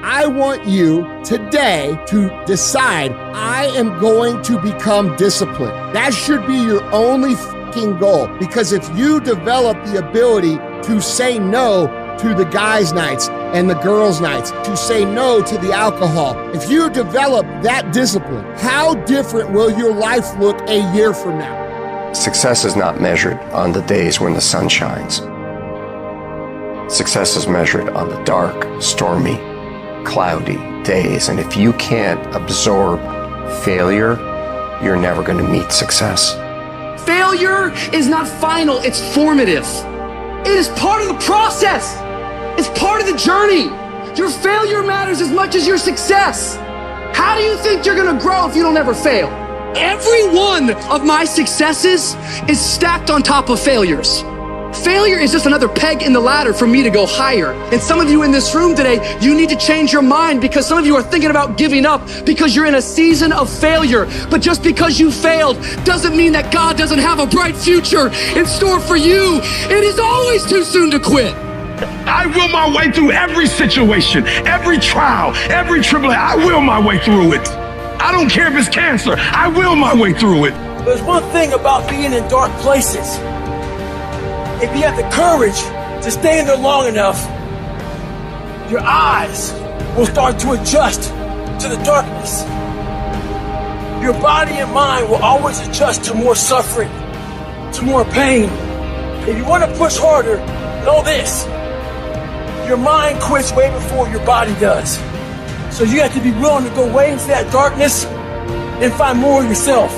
I want you today to decide, I am going to become disciplined. That should be your only fucking goal. Because if you develop the ability to say no to the guys' nights and the girls' nights, to say no to the alcohol, if you develop that discipline, how different will your life look a year from now? Success is not measured on the days when the sun shines. Success is measured on the dark, stormy, cloudy days. And if you can't absorb failure, you're never going to meet success. Failure is not final, it's formative. It is part of the process. It's part of the journey. Your failure matters as much as your success. How do you think you're gonna grow if you don't ever fail? Every one of my successes is stacked on top of failures. Failure is just another peg in the ladder for me to go higher. And some of you in this room today, you need to change your mind because some of you are thinking about giving up because you're in a season of failure. But just because you failed doesn't mean that God doesn't have a bright future in store for you. It is always too soon to quit. I will my way through every situation, every trial, every tribulation. I will my way through it. I don't care if it's cancer. I will my way through it. There's one thing about being in dark places. If you have the courage to stay in there long enough, your eyes will start to adjust to the darkness. Your body and mind will always adjust to more suffering, to more pain. If you want to push harder, know this. Your mind quits way before your body does. So you have to be willing to go way into that darkness and find more of yourself.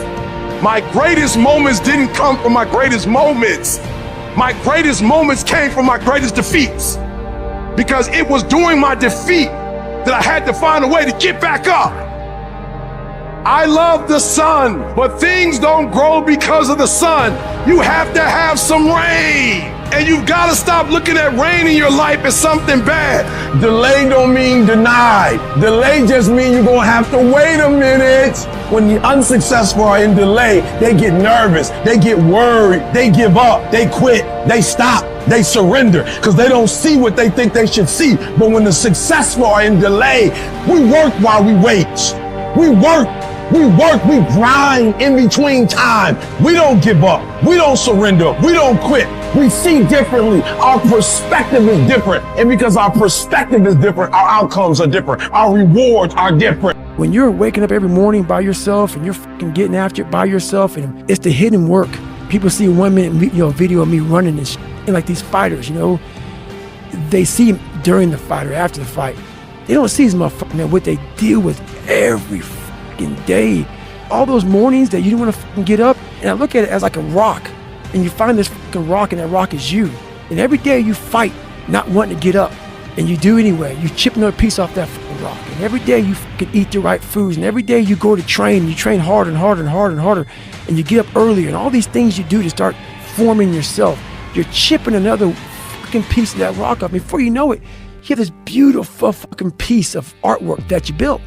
My greatest moments didn't come from my greatest moments. My greatest moments came from my greatest defeats. Because it was during my defeat that I had to find a way to get back up. I love the sun, but things don't grow because of the sun. You have to have some rain. And you've got to stop looking at rain in your life as something bad. Delay don't mean denied. Delay just means you're going to have to wait a minute. When the unsuccessful are in delay, they get nervous, they get worried, they give up, they quit, they stop, they surrender because they don't see what they think they should see. But when the successful are in delay, we work while we wait. We work, we grind in between time. We don't give up, we don't surrender, we don't quit. We see differently. Our perspective is different. And because our perspective is different, our outcomes are different. Our rewards are different. When you're waking up every morning by yourself and you're fucking getting after it by yourself, and it's the hidden work. People see 1 minute video of me running and and like these fighters, they see during the fight or after the fight. They don't see these motherfuckers, what they deal with every fucking day. All those mornings that you don't want to fucking get up, and I look at it as like a rock. And you find this fucking rock, and that rock is you. And every day you fight not wanting to get up, and you do anyway. You chip another piece off that fucking rock. And every day you fucking eat the right foods, and every day you go to train, and you train harder and harder and harder and harder, and you get up earlier, and all these things you do to start forming yourself. You're chipping another fucking piece of that rock up. Before you know it, you have this beautiful fucking piece of artwork that you built.